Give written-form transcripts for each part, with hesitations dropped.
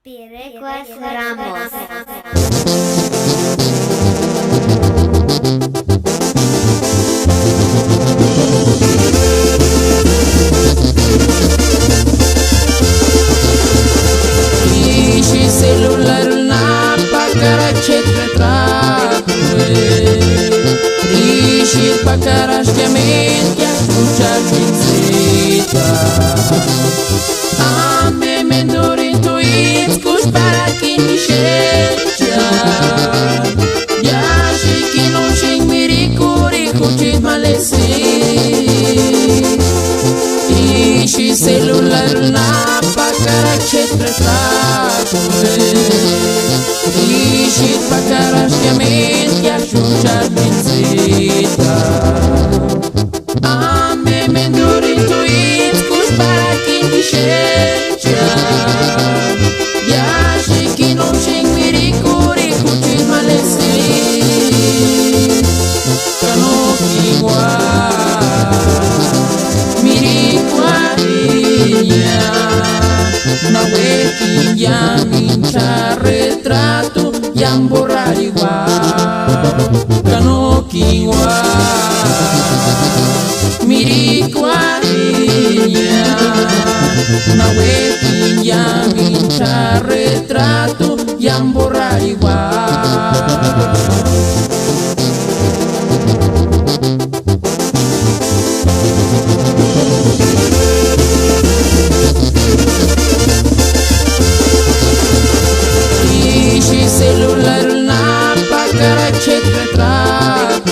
Pirecuas Ramos. Ishi celular na pakarachet retrato Ishi pakarashkamente escuchar visita Ame mendorito iscus para quem me checha Yashi que não ching miricuri cuchis malesi Ishi celular na pakarachet retrato Ishi pakarashkamente escuchar visita Ame mendorito iscus para quem me checha Yashi que não ching miricuri cuchis malesi Kanokiwa Mirikuarinya Na weki yang inca retrato yang borariwa Kanokiwa Mirikuarinya Na weki yang inca retrato yang borariwa celular na pakarachet retrato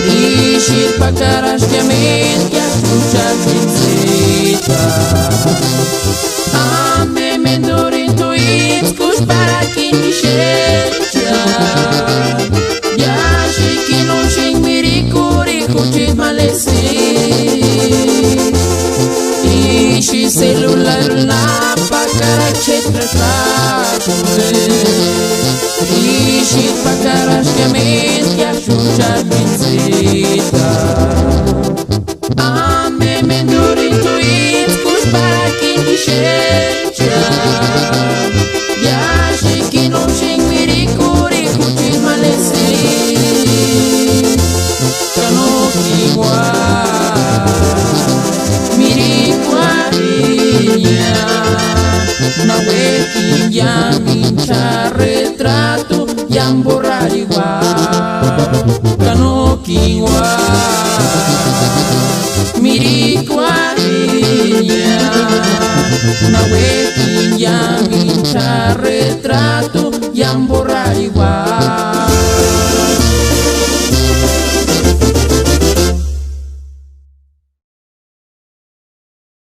Ishi pakarashkamente escuchar visita Ame mendorito iscus para quem me checha Yashi que não ching miricuri cuchis malesi Ishi celular na pakarachet retrato Ishi pakarashkamente escuchar visita Ame mendorito iscus para quem me checha Yashi que não ching miricuri cuchis malesi Kanokiwa Mirikuarinya Na weki yang inca retrato yang borariwa Kanokiwa Mirikuarinya Na weki yang inca retrato yang borariwa